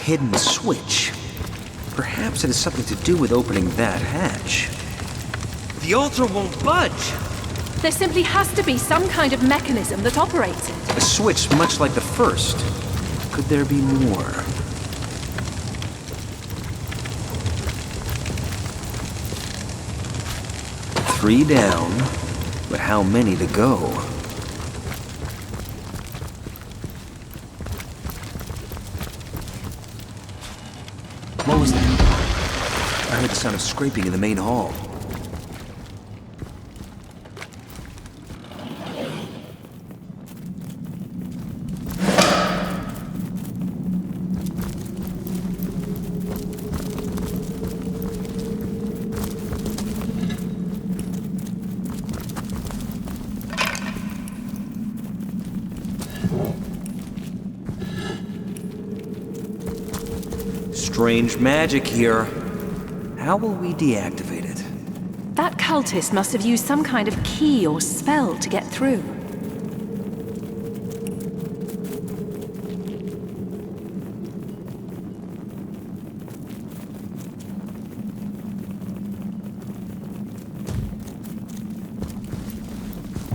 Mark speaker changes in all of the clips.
Speaker 1: hidden switch. Perhaps it has something to do with opening that hatch. The altar won't budge!
Speaker 2: There simply has to be some kind of mechanism that operates it.
Speaker 1: A switch much like the first. Could there be more? Three down, but how many to go? What was that? I heard the sound of scraping in the main hall. Strange magic here. How will we deactivate it?
Speaker 2: That cultist must have used some kind of key or spell to get through.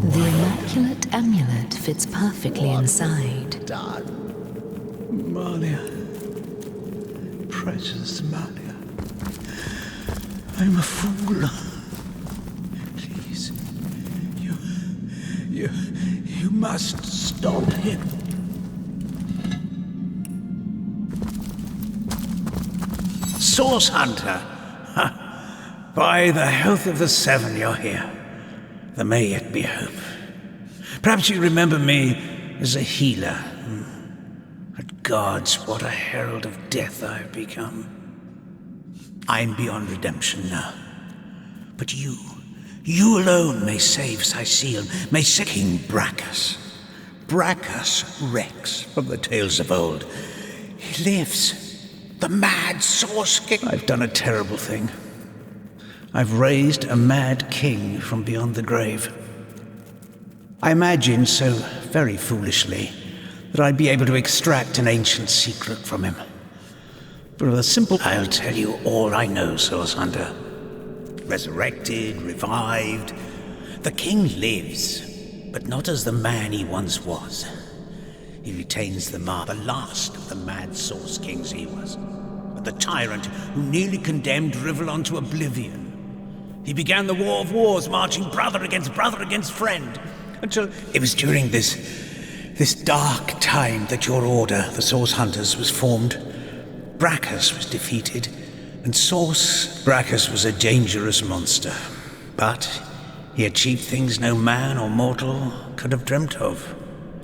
Speaker 3: The immaculate amulet fits perfectly inside.
Speaker 4: Malia. Precious Malia. I'm a fool. Please. You must stop him. Source Hunter. By the health of the Seven, you're here. There may yet be hope. Perhaps you remember me as a healer. But gods, what a herald of death I have become. I'm beyond redemption now. But you alone may save Sicile, may save King Brachus. Brachus Rex from the tales of old. He lives. The mad Source King. I've done a terrible thing. I've raised a mad king from beyond the grave. I imagined so very foolishly that I'd be able to extract an ancient secret from him. But with a simple... I'll tell you all I know, Source Hunter. Resurrected, revived. The king lives, but not as the man he once was. He retains the mark, the last of the mad Source Kings he was. But the tyrant who nearly condemned Rivellon to oblivion. He began the War of Wars, marching brother against friend. Until it was during this dark time that your order, the Source Hunters, was formed. Brachus was defeated, and Brachus was a dangerous monster. But he achieved things no man or mortal could have dreamt of.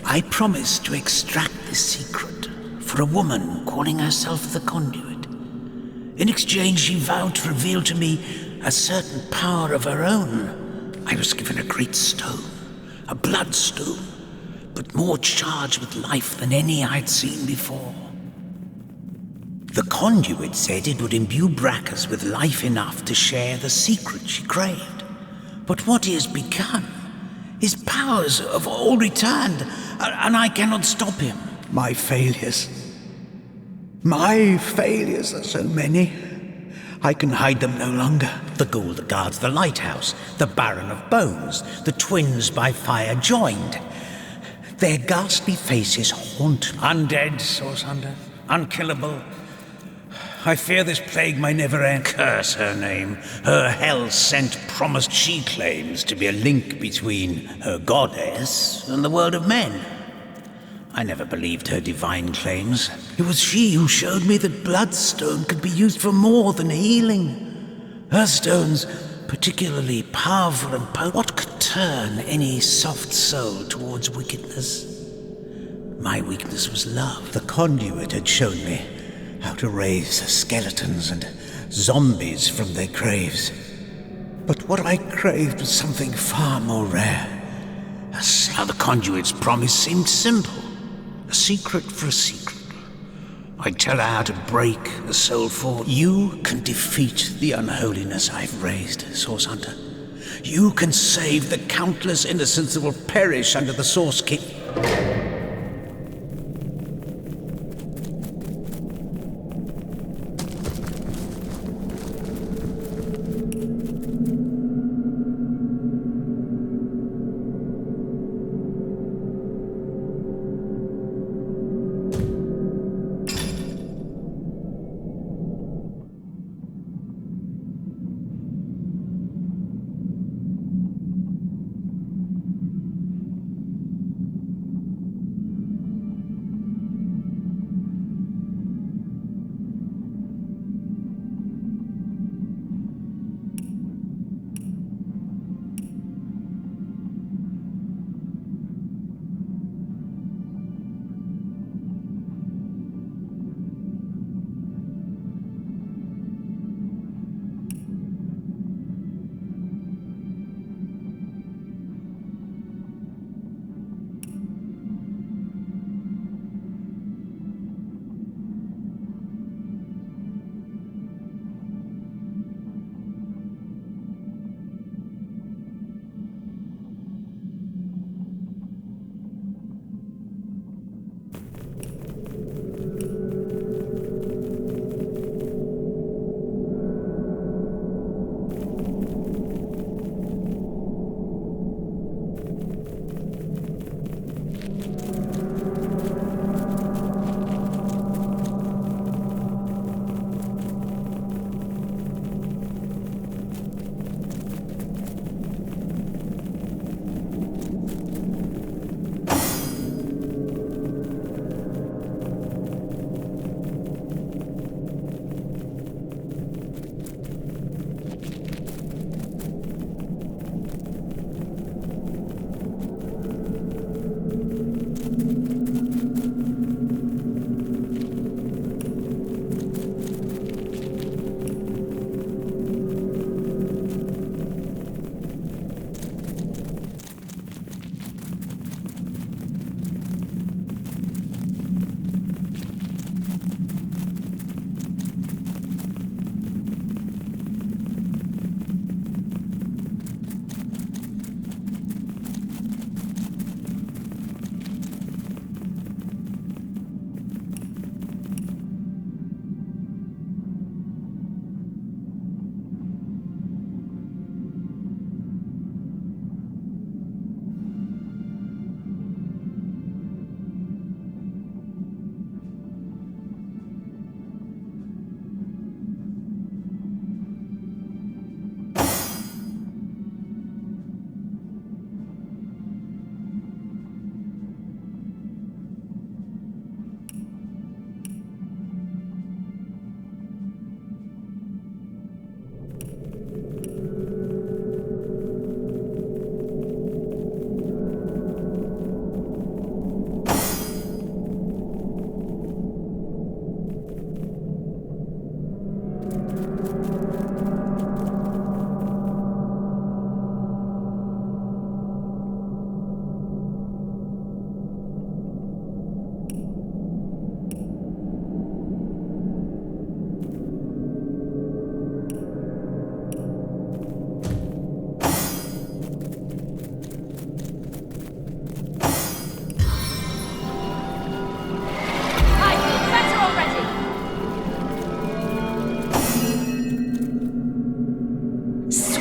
Speaker 4: I promised to extract this secret for a woman calling herself the Conduit. In exchange, she vowed to reveal to me a certain power of her own. I was given a great stone, a bloodstone, but more charged with life than any I'd seen before. The Conduit said it would imbue Brachus with life enough to share the secret she craved. But what he has become, his powers have all returned, and I cannot stop him. My failures are so many. I can hide them no longer. The ghoul that guards the lighthouse, the Baron of Bones, the twins by fire joined. Their ghastly faces haunt me. Undead, Source Hunter, unkillable. I fear this plague may never end. Curse her name. Her hell-sent promise. She claims to be a link between her goddess and the world of men. I never believed her divine claims. It was she who showed me that bloodstone could be used for more than healing. Her stones, particularly powerful and potent. What could turn any soft soul towards wickedness? My weakness was love. The Conduit had shown me how to raise skeletons and zombies from their graves. But what I craved was something far more rare. How the Conduit's promise seemed simple. A secret for a secret. I'd tell her how to break the soul forge. You can defeat the unholiness I've raised, Source Hunter. You can save the countless innocents that will perish under the Source King.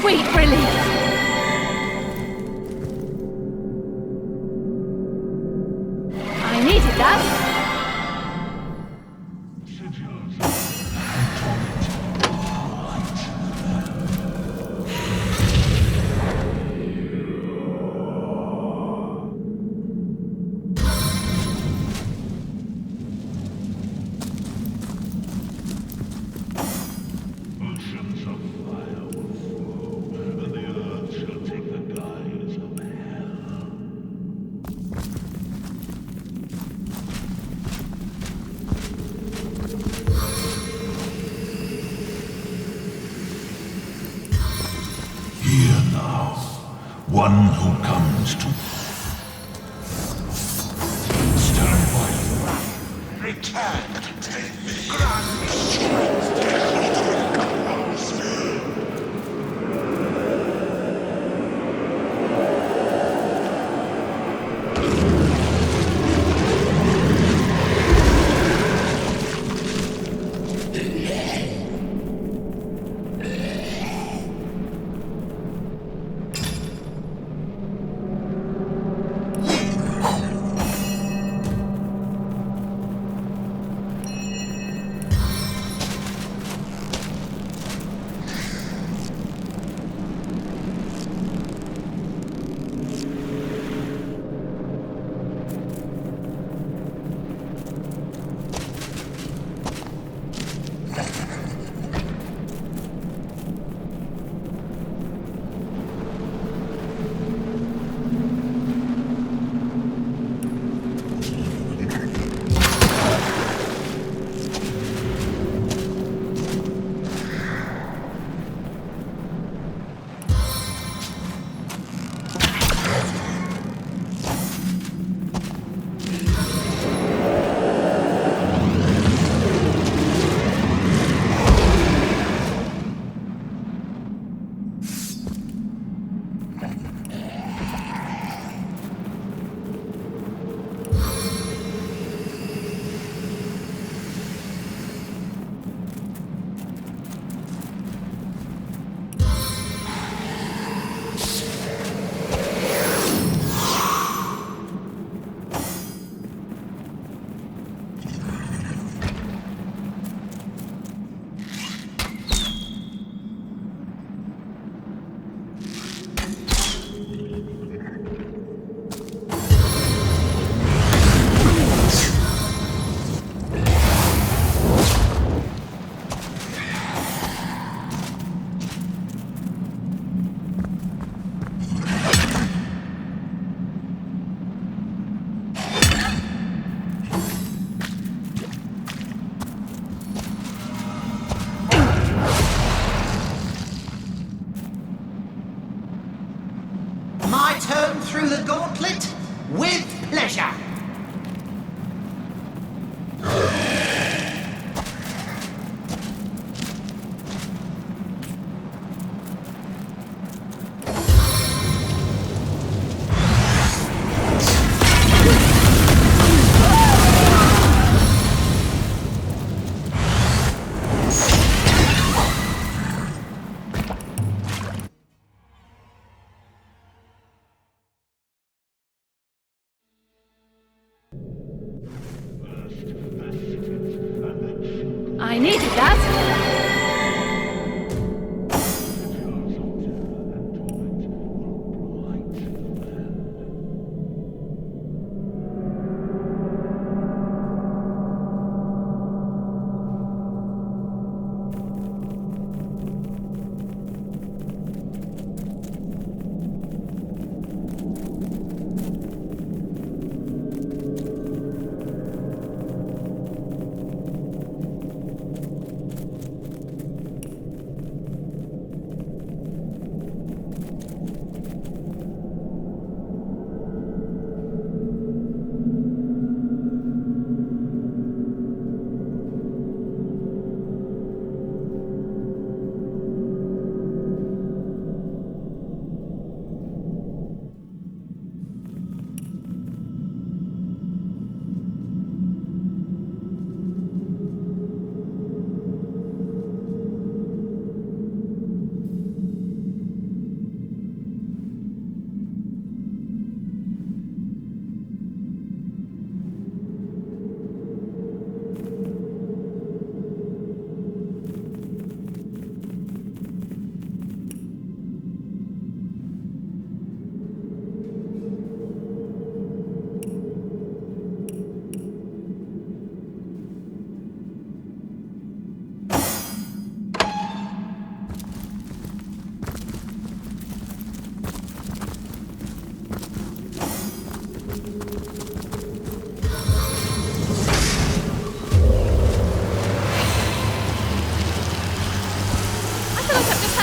Speaker 2: sweet relief. I needed that.
Speaker 5: One who comes to stand by your wrath. Return to take grand strength.
Speaker 6: My turn through the gauntlet? With pleasure!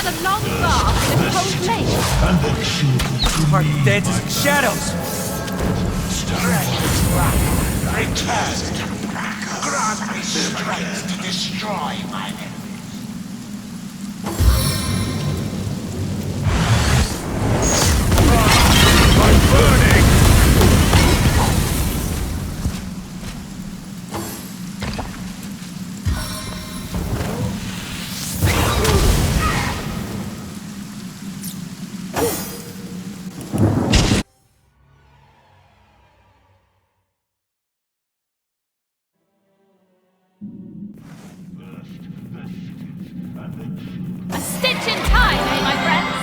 Speaker 2: a long bath and a cold lake.
Speaker 5: And the key
Speaker 1: Are dead as shadows.
Speaker 5: return. Grant me strength to destroy my enemies.
Speaker 1: I'm burning!
Speaker 2: A stitch in time, eh, my friends?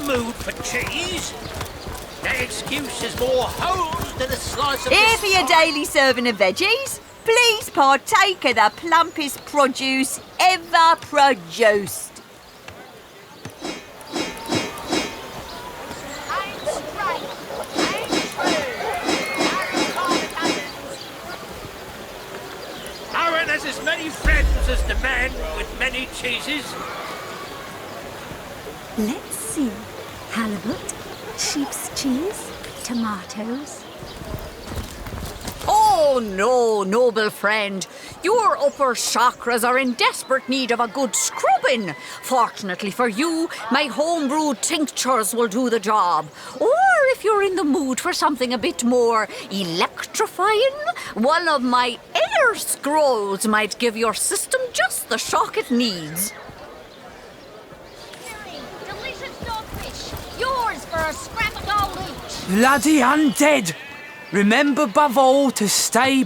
Speaker 7: Mood for cheese? That excuse is more holes than a slice of
Speaker 8: Here for your daily serving of veggies. Please partake of the plumpest produce ever produced.
Speaker 7: Aaron has as many friends as the man with many cheeses.
Speaker 9: Let's see. Halibut, sheep's cheese, tomatoes.
Speaker 8: Oh no, noble friend. Your upper chakras are in desperate need of a good scrubbing. Fortunately for you, my homebrewed tinctures will do the job. Or if you're in the mood for something a bit more electrifying, one of my air scrolls might give your system just the shock it needs.
Speaker 2: Yours for a scrap of gold each.
Speaker 10: Bloody undead! Remember above all to stay...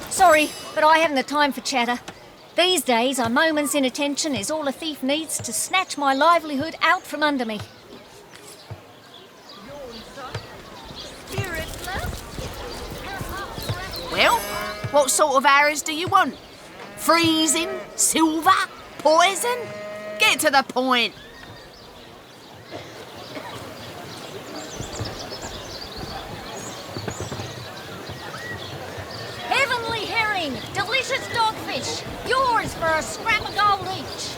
Speaker 9: Sorry, but I haven't the time for chatter. These days, a moment's inattention is all a thief needs to snatch my livelihood out from under me.
Speaker 8: Well, what sort of arrows do you want? Freezing? Silver? Poison? Get to the point.
Speaker 9: Heavenly herring, delicious dogfish. Yours for a scrap of gold each.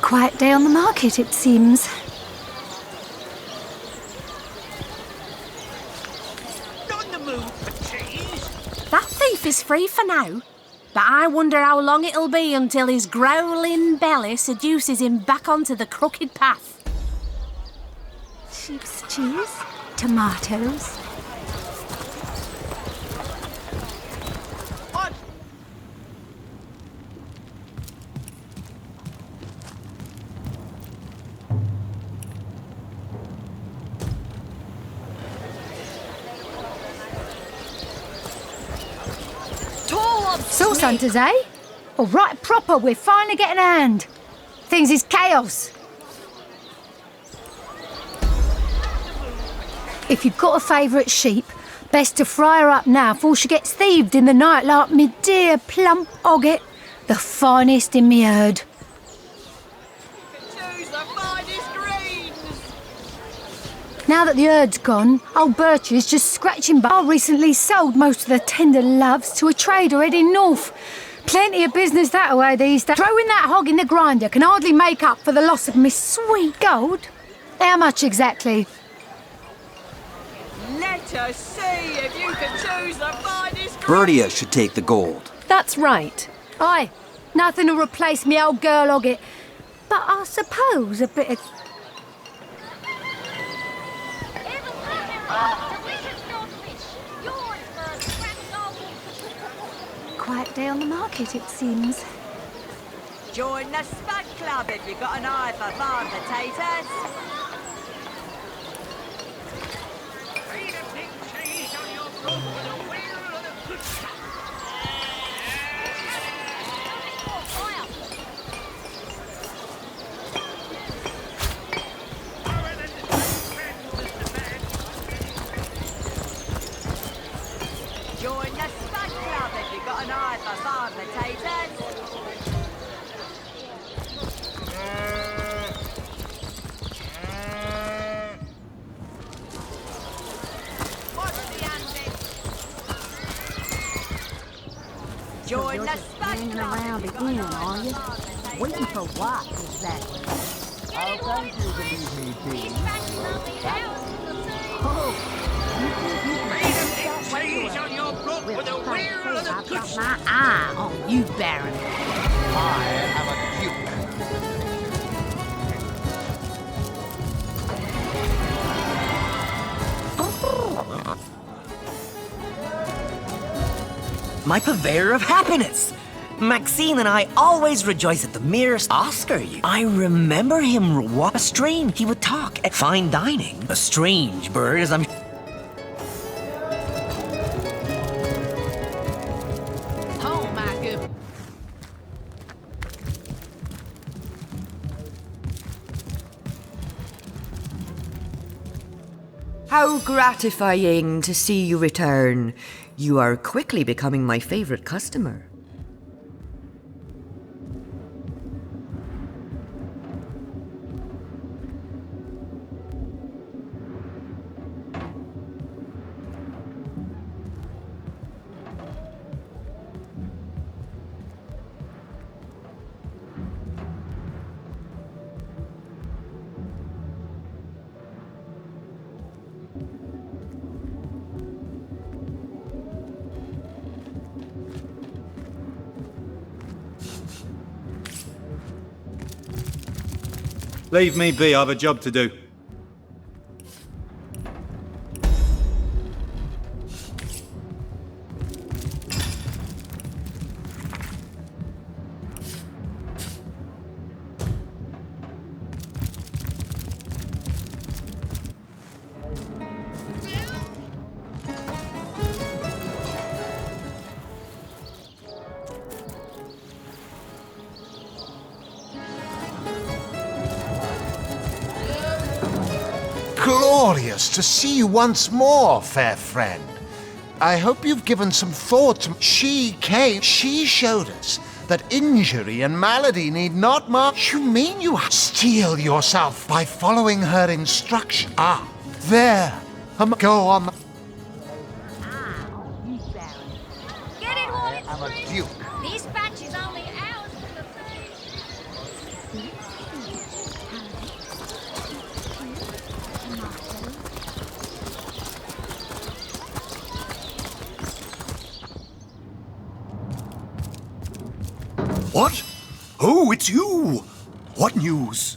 Speaker 9: Quiet day on the market, it seems.
Speaker 7: Not in the mood for cheese.
Speaker 11: That thief is free for now, but I wonder how long it'll be until his growling belly seduces him back onto the crooked path.
Speaker 9: Sheep's cheese, tomatoes.
Speaker 11: Sauce hunters, eh? All right, proper, we're finally getting a hand. Things is chaos. If you've got a favourite sheep, best to fry her up now before she gets thieved in the night like me dear plump ogget, the finest in me herd. Now that the herd's gone, old Birchie's just scratching by. I recently sold most of the tender loves to a trader heading north. Plenty of business that way these days. Throwing that hog in the grinder can hardly make up for the loss of my sweet gold. How much exactly?
Speaker 8: Let us see if you can choose the finest.
Speaker 1: Bertia should take the gold.
Speaker 2: That's right.
Speaker 11: Aye, nothing to replace me old girl ogget. But I suppose a bit of... Quiet day on the market, it seems.
Speaker 8: Join the Spud Club if you've got an eye for farm potatoes.
Speaker 10: Got an eye for hard potatoes. Join the hanging around again, are you? Waiting for what exactly? Open to the DVD.
Speaker 7: Trees on your book with a wheel of the
Speaker 10: I've got my eye on you, Baron.
Speaker 5: I am a duke.
Speaker 12: My purveyor of happiness. Maxine and I always rejoice at the merest Oscar. I remember him walk a stream. He would talk at fine dining. A strange bird, as I'm...
Speaker 10: Oh, my good.
Speaker 12: How gratifying to see you return. You are quickly becoming my favorite customer.
Speaker 13: Leave me be, I have a job to do.
Speaker 5: Glorious to see you once more, fair friend. I hope you've given some thought to... She came, she showed us that injury and malady need not mark... You mean you steel yourself by following her instruction? Ah, there. Go on.
Speaker 9: Get it while it's
Speaker 5: I'm a
Speaker 9: free.
Speaker 5: duke.
Speaker 9: This batch is only ours for the free.
Speaker 14: What? Oh, it's you! What news?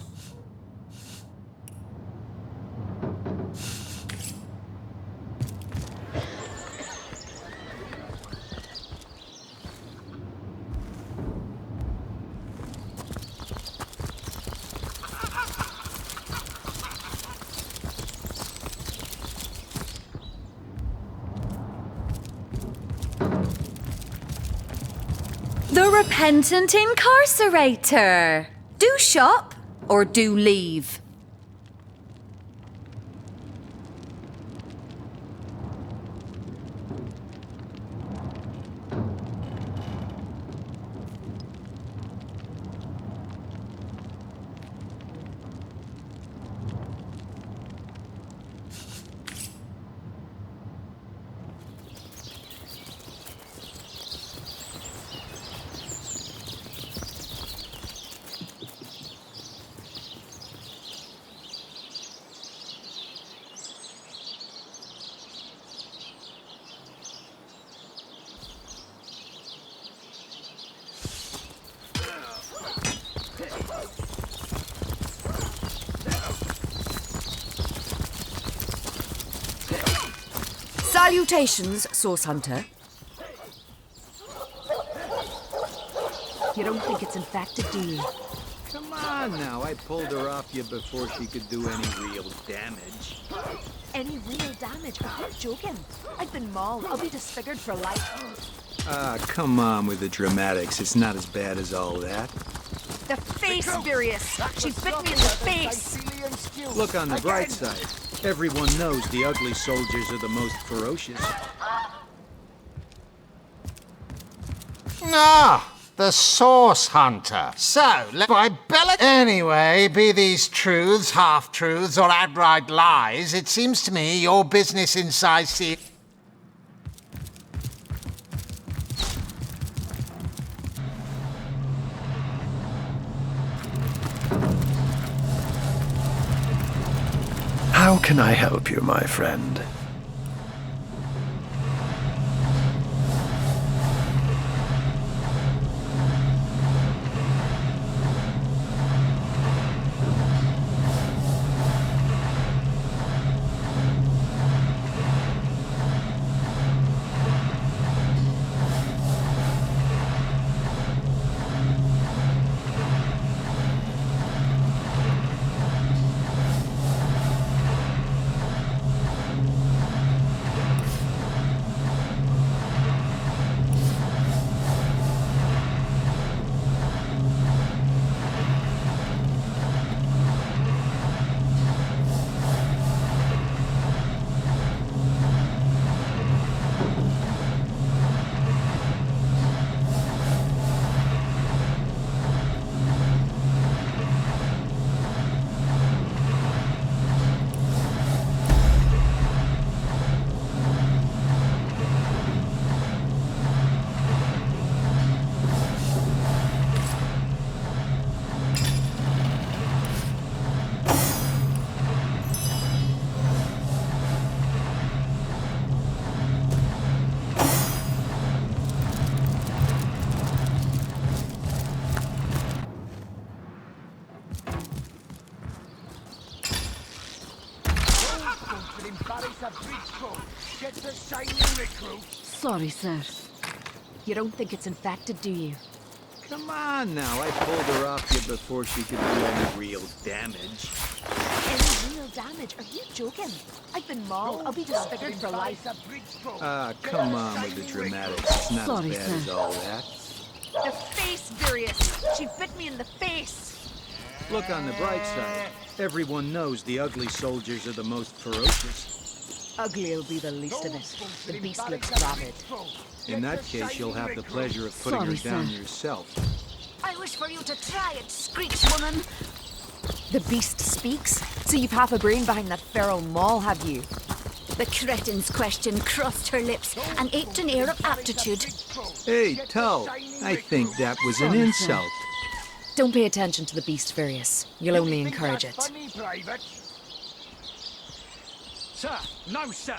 Speaker 2: The repentant incarcerator. Do shop or do leave.
Speaker 12: Salutations, Source Hunter.
Speaker 2: You don't think it's infected, do you?
Speaker 13: Come on now, I pulled her off you before she could do any real damage.
Speaker 2: Any real damage? Are you joking? I've been mauled. I'll be disfigured for life.
Speaker 13: Ah, come on with the dramatics. It's not as bad as all that.
Speaker 2: The face, Furious. She bit me in the face.
Speaker 13: Look on the bright side. Everyone knows the ugly soldiers are the most ferocious.
Speaker 5: Ah, the source hunter. So, by Bella... Anyway, be these truths, half-truths, or outright lies, it seems to me your business inside C...
Speaker 15: How can I help you, my friend?
Speaker 2: Sorry, sir. You don't think it's infected, do you?
Speaker 13: Come on now, I pulled her off you before she could do any real damage.
Speaker 2: Any real damage? Are you joking? I've been mauled. I'll be disfigured for life.
Speaker 13: Ah, come on with the dramatics. It's not
Speaker 2: Sorry,
Speaker 13: as bad
Speaker 2: sir.
Speaker 13: as all that.
Speaker 2: The face, Furious! She bit me in the face!
Speaker 13: Look on the bright side. Everyone knows the ugly soldiers are the most ferocious.
Speaker 2: Ugly'll be the least of it. The beast looks rabid.
Speaker 13: In that case, you'll have the pleasure of putting her
Speaker 2: Sorry,
Speaker 13: down
Speaker 2: sir.
Speaker 13: yourself.
Speaker 8: I wish for you to try it, screech woman.
Speaker 2: The beast speaks? So you've half a brain behind that feral maul, have you?
Speaker 8: The cretin's question crossed her lips and aped an air of aptitude.
Speaker 13: Hey, Tull, I think that was an
Speaker 2: Sorry, sir.
Speaker 13: insult.
Speaker 2: Don't pay attention to the beast, Furious. You'll only encourage it.
Speaker 7: Sir, no, sir.